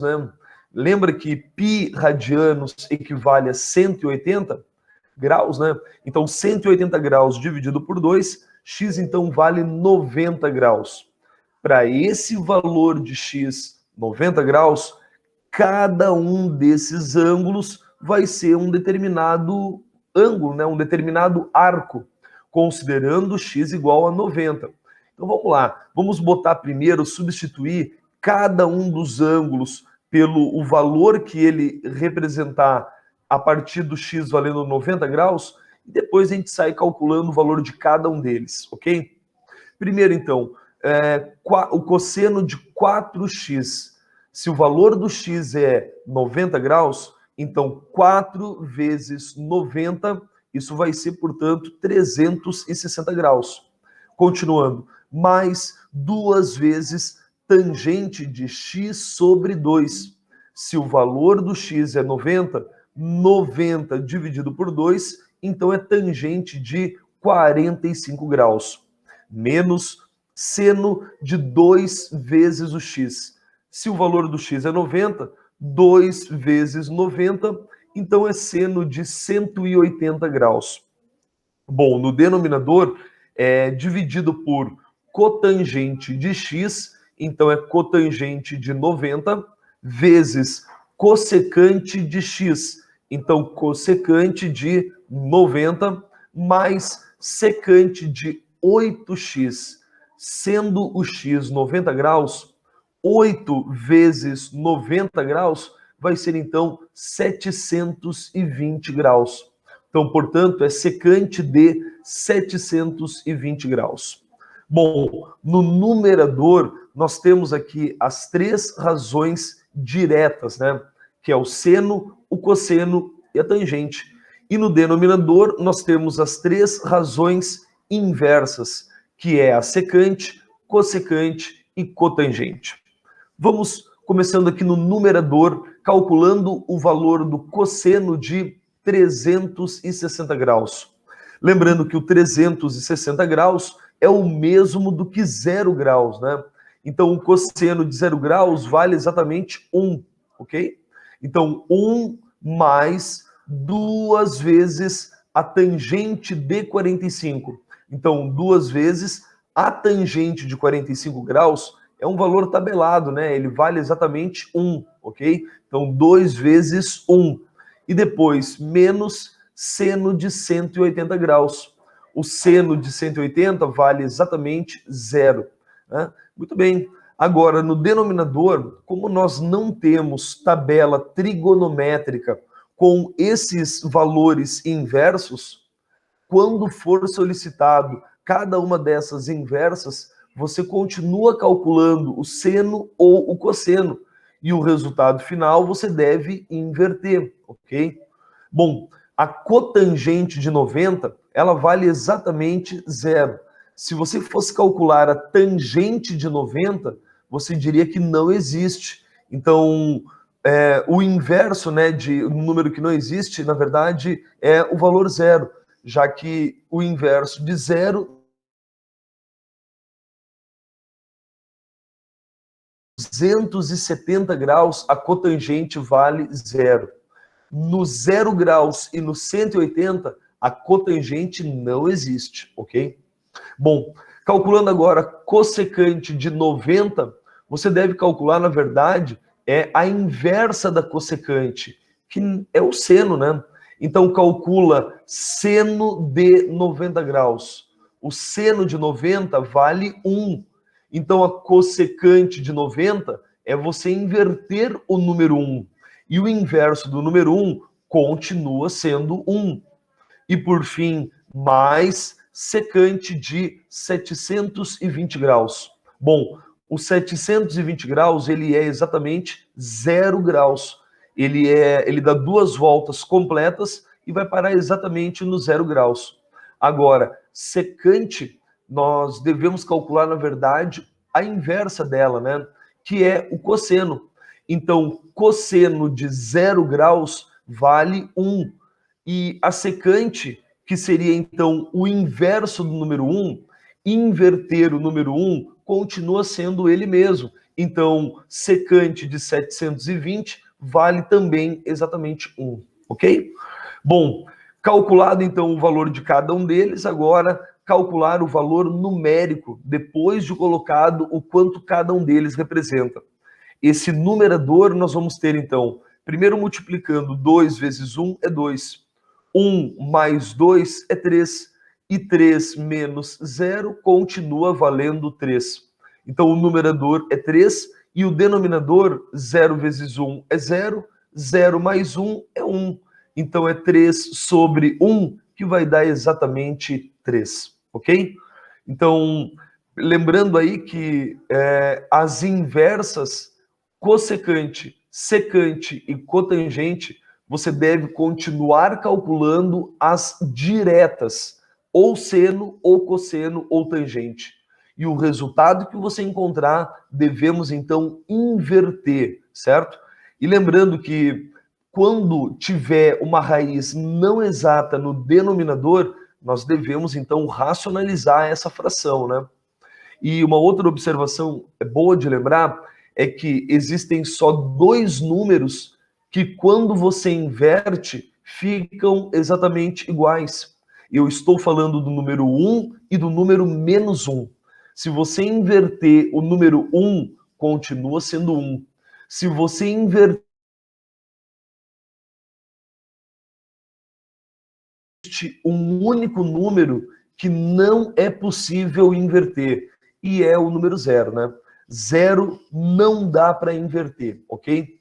né? Lembra que π radianos equivale a 180 graus, né? Então, 180 graus dividido por 2, x então vale 90 graus. Para esse valor de x, 90 graus, cada um desses ângulos vai ser um determinado ângulo, né? Um determinado arco, considerando x igual a 90. Então vamos lá, vamos botar primeiro, substituir cada um dos ângulos pelo o valor que ele representar a partir do x valendo 90 graus, e depois a gente sai calculando o valor de cada um deles, ok? Primeiro, então, o cosseno de 4x. Se o valor do x é 90 graus, então 4 vezes 90, isso vai ser, portanto, 360 graus. Continuando, mais 2 vezes tangente de x sobre 2. Se o valor do x é 90, 90 dividido por 2, então é tangente de 45 graus. Menos seno de 2 vezes o x. Se o valor do x é 90, 2 vezes 90, então é seno de 180 graus. Bom, no denominador é dividido por cotangente de x, então é cotangente de 90, vezes cossecante de x, então cossecante de 90, mais secante de 8x, sendo o x 90 graus, 8 vezes 90 graus vai ser, então, 720 graus. Então, portanto, é secante de 720 graus. Bom, no numerador, nós temos aqui as 3 razões diretas, né? Que é o seno, o cosseno e a tangente. E no denominador, nós temos as 3 razões inversas, que é a secante, cossecante e cotangente. Vamos começando aqui no numerador, calculando o valor do cosseno de 360 graus. Lembrando que o 360 graus é o mesmo do que 0 graus, né? Então, o cosseno de 0 graus vale exatamente 1, ok? Então, 1 mais 2 vezes a tangente de 45. Então, 2 vezes a tangente de 45 graus é um valor tabelado, né? Ele vale exatamente 1, ok? Então, 2 vezes 1. E depois, menos seno de 180 graus. O seno de 180 vale exatamente 0. Né? Muito bem. Agora, no denominador, como nós não temos tabela trigonométrica com esses valores inversos, quando for solicitado cada uma dessas inversas, você continua calculando o seno ou o cosseno. E o resultado final você deve inverter, ok? Bom, a cotangente de 90, ela vale exatamente 0. Se você fosse calcular a tangente de 90, você diria que não existe. Então, o inverso, né, de um número que não existe, na verdade, é o valor 0, já que o inverso de 0 270 graus, a cotangente vale 0. No 0 graus e no 180, a cotangente não existe, ok? Bom, calculando agora cossecante de 90, você deve calcular, na verdade, a inversa da cossecante, que é o seno, né? Então, calcula seno de 90 graus. O seno de 90 vale 1. Então, a cossecante de 90 é você inverter o número 1. E o inverso do número 1 continua sendo 1. E, por fim, mais secante de 720 graus. Bom, o 720 graus, ele é exatamente 0 graus. Ele dá 2 voltas completas e vai parar exatamente no 0 graus. Agora, secante, nós devemos calcular, na verdade, a inversa dela, né? Que é o cosseno. Então, cosseno de 0 graus vale 1. E a secante, que seria, então, o inverso do número 1, inverter o número 1 continua sendo ele mesmo. Então, secante de 720 vale também exatamente 1, ok? Bom, calculado então o valor de cada um deles, agora calcular o valor numérico, depois de colocado o quanto cada um deles representa. Esse numerador nós vamos ter então, primeiro multiplicando 2 vezes 1 é 2, 1 mais 2 é 3, e 3 menos 0 continua valendo 3. Então o numerador é 3 e o denominador 0 vezes 1 é 0, 0 mais 1 é 1. Então é 3 sobre 1, que vai dar exatamente 3, ok? Então, lembrando aí que as inversas cossecante, secante e cotangente, você deve continuar calculando as diretas, ou seno, ou cosseno, ou tangente. E o resultado que você encontrar, devemos então inverter, certo? E lembrando que quando tiver uma raiz não exata no denominador, nós devemos então racionalizar essa fração, né? E uma outra observação boa de lembrar é que existem só 2 números que, quando você inverte, ficam exatamente iguais. Eu estou falando do número 1 e do número menos 1. Se você inverter o número 1, continua sendo 1. Se você inverter um único número que não é possível inverter, e é o número 0, né? 0 não dá para inverter, ok?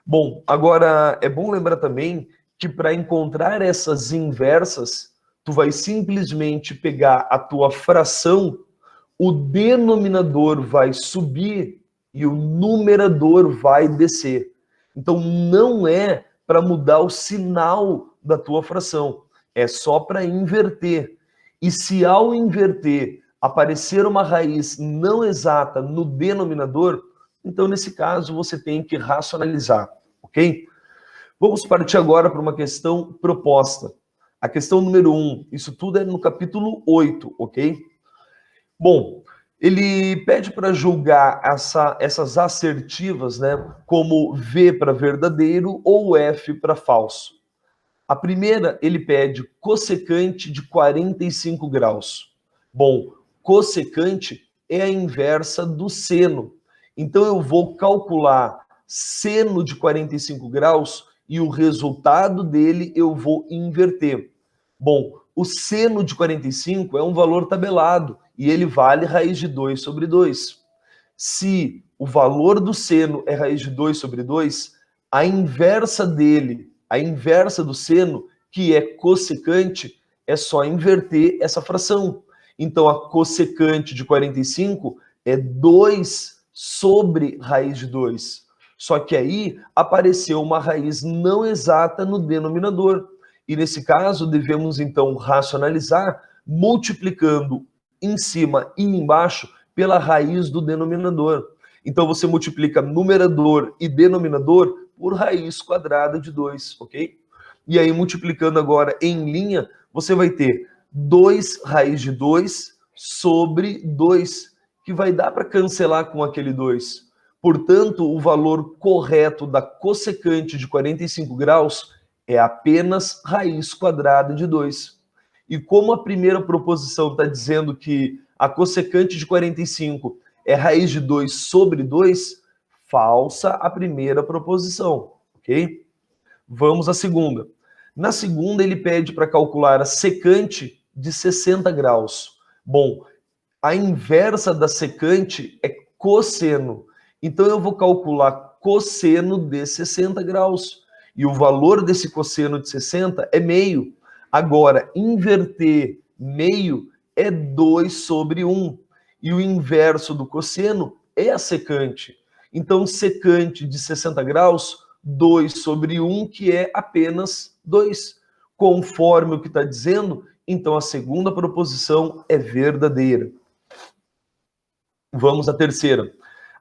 Bom, agora é bom lembrar também que para encontrar essas inversas, tu vai simplesmente pegar a tua fração, o denominador vai subir e o numerador vai descer. Então não é para mudar o sinal da tua fração, é só para inverter. E se ao inverter aparecer uma raiz não exata no denominador, então nesse caso você tem que racionalizar, ok? Vamos partir agora para uma questão proposta. A questão número 1, isso tudo é no capítulo 8, ok? Bom, ele pede para julgar essas assertivas, né, como V para verdadeiro ou F para falso. A primeira, ele pede cossecante de 45 graus. Bom, cossecante é a inversa do seno. Então eu vou calcular seno de 45 graus e o resultado dele eu vou inverter. Bom, o seno de 45 é um valor tabelado e ele vale raiz de 2 sobre 2. Se o valor do seno é raiz de 2 sobre 2, a inversa dele, a inversa do seno, que é cossecante, é só inverter essa fração. Então, a cossecante de 45 é 2 sobre raiz de 2. Só que aí apareceu uma raiz não exata no denominador. E nesse caso, devemos então racionalizar multiplicando em cima e embaixo pela raiz do denominador. Então você multiplica numerador e denominador por raiz quadrada de 2, ok? E aí multiplicando agora em linha, você vai ter 2 raiz de 2 sobre 2, que vai dar para cancelar com aquele 2. Portanto, o valor correto da cossecante de 45 graus é apenas raiz quadrada de 2. E como a primeira proposição está dizendo que a cossecante de 45 é raiz de 2 sobre 2, falsa a primeira proposição, ok? Vamos à segunda. Na segunda, ele pede para calcular a secante de 60 graus. Bom, a inversa da secante é cosseno. Então, eu vou calcular cosseno de 60 graus. E o valor desse cosseno de 60 é meio. Agora, inverter meio é 2 sobre 1. E o inverso do cosseno é a secante. Então, secante de 60 graus, 2 sobre 1, que é apenas 2. Conforme o que está dizendo, então a segunda proposição é verdadeira. Vamos à terceira.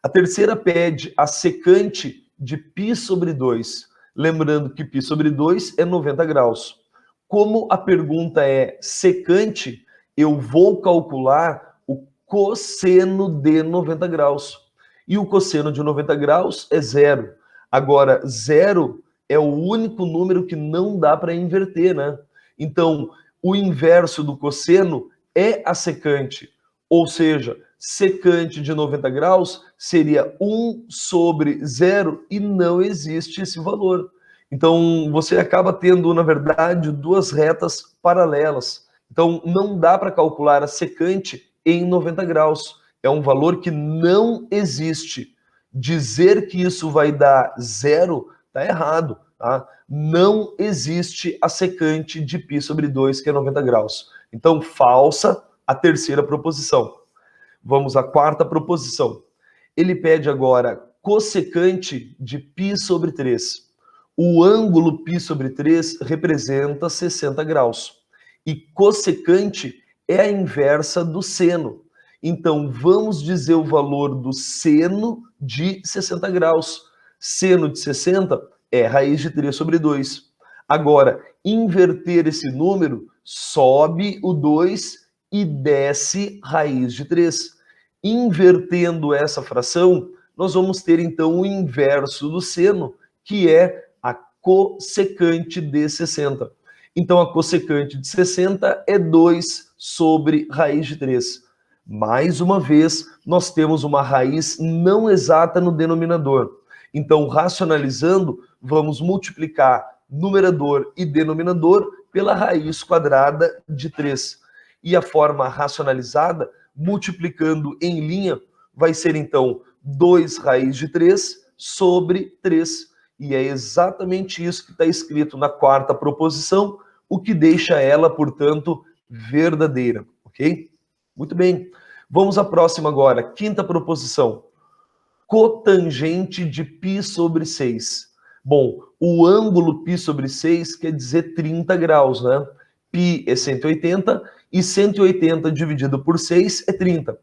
A terceira pede a secante de π sobre 2. Lembrando que π sobre 2 é 90 graus. Como a pergunta é secante, eu vou calcular o cosseno de 90 graus. E o cosseno de 90 graus é 0. Agora, 0 é o único número que não dá para inverter, né? Então, o inverso do cosseno é a secante. Ou seja, secante de 90 graus seria 1 sobre 0 e não existe esse valor. Então, você acaba tendo, na verdade, duas retas paralelas. Então, não dá para calcular a secante em 90 graus. É um valor que não existe. Dizer que isso vai dar 0 está errado. Tá? Não existe a secante de π sobre 2, que é 90 graus. Então, falsa a terceira proposição. Vamos à quarta proposição. Ele pede agora cossecante de π sobre 3. O ângulo π sobre 3 representa 60 graus. E cossecante é a inversa do seno. Então, vamos dizer o valor do seno de 60 graus. Seno de 60 é raiz de 3 sobre 2. Agora, inverter esse número, sobe o 2 e desce raiz de 3. Invertendo essa fração, nós vamos ter então o inverso do seno, que é a cossecante de 60. Então, a cossecante de 60 é 2 sobre raiz de 3. Mais uma vez, nós temos uma raiz não exata no denominador. Então, racionalizando, vamos multiplicar numerador e denominador pela raiz quadrada de 3. E a forma racionalizada, multiplicando em linha, vai ser então 2 raiz de 3 sobre 3. E é exatamente isso que está escrito na quarta proposição, o que deixa ela, portanto, verdadeira. Ok? Muito bem. Vamos à próxima agora, quinta proposição. Cotangente de π sobre 6. Bom, o ângulo π sobre 6 quer dizer 30 graus, né? Π é 180 e 180 dividido por 6 é 30.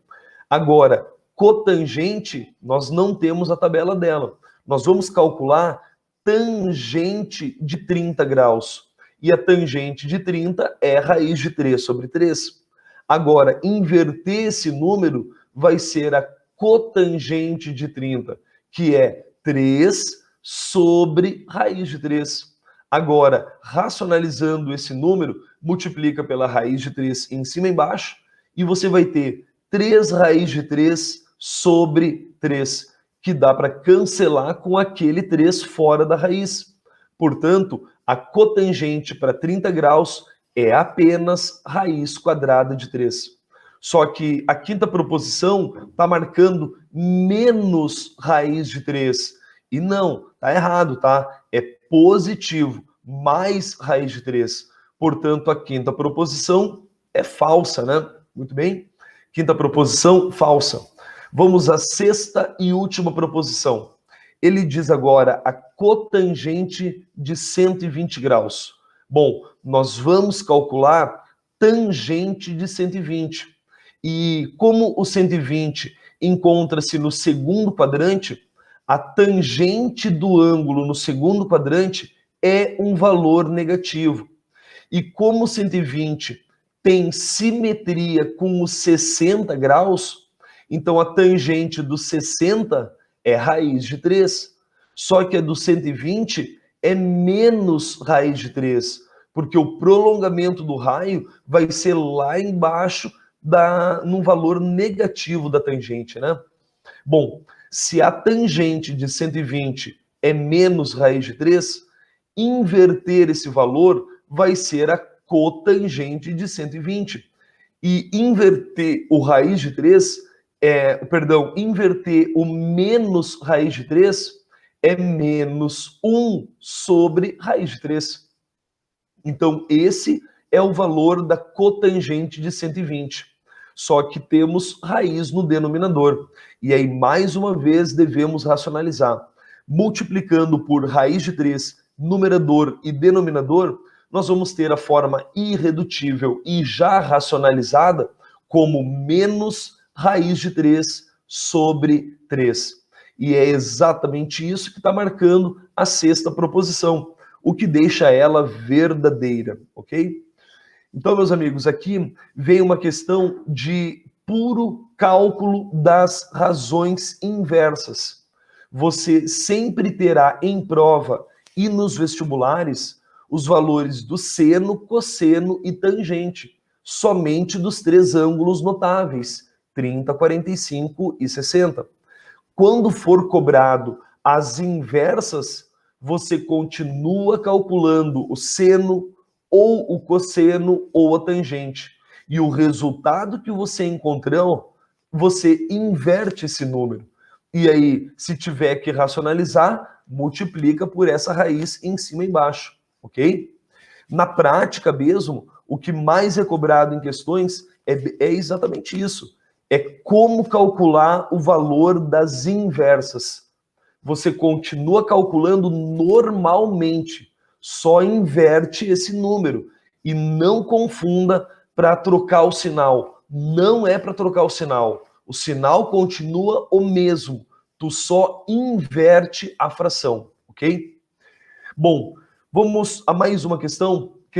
Agora, cotangente, nós não temos a tabela dela. Nós vamos calcular tangente de 30 graus. E a tangente de 30 é raiz de 3 sobre 3. Agora, inverter esse número vai ser a cotangente de 30, que é 3 sobre raiz de 3. Agora, racionalizando esse número, multiplica pela raiz de 3 em cima e embaixo, e você vai ter 3 raiz de 3 sobre 3, que dá para cancelar com aquele 3 fora da raiz. Portanto, a cotangente para 30 graus é apenas raiz quadrada de 3. Só que a quinta proposição está marcando menos raiz de 3. E não, está errado, tá? É positivo, mais raiz de 3. Portanto, a quinta proposição é falsa, né? Muito bem. Quinta proposição, falsa. Vamos à sexta e última proposição. Ele diz agora a cotangente de 120 graus. Bom, nós vamos calcular tangente de 120. E como o 120 encontra-se no segundo quadrante, a tangente do ângulo no segundo quadrante é um valor negativo. E como o 120 tem simetria com os 60 graus, então a tangente do 60 é raiz de 3. Só que a do 120 é menos raiz de 3, porque o prolongamento do raio vai ser lá embaixo num valor negativo da tangente, né? Bom, se a tangente de 120 é menos raiz de 3, inverter esse valor vai ser a cotangente de 120. E inverter o raiz de 3, inverter o menos raiz de 3 é menos 1 sobre raiz de 3. Então, esse é o valor da cotangente de 120. Só que temos raiz no denominador. E aí, mais uma vez, devemos racionalizar. Multiplicando por raiz de 3, numerador e denominador, nós vamos ter a forma irredutível e já racionalizada como menos raiz de 3 sobre 3. E é exatamente isso que está marcando a sexta proposição, o que deixa ela verdadeira, ok? Então, meus amigos, aqui vem uma questão de puro cálculo das razões inversas. Você sempre terá em prova e nos vestibulares os valores do seno, cosseno e tangente, somente dos três ângulos notáveis, 30, 45 e 60. Quando for cobrado as inversas, você continua calculando o seno, ou o cosseno, ou a tangente. E o resultado que você encontrou, você inverte esse número. E aí, se tiver que racionalizar, multiplica por essa raiz em cima e embaixo, ok? Na prática mesmo, o que mais é cobrado em questões é exatamente isso. É como calcular o valor das inversas. Você continua calculando normalmente, só inverte esse número. E não confunda para trocar o sinal. Não é para trocar o sinal. O sinal continua o mesmo. Tu só inverte a fração, ok? Bom, vamos a mais uma questão.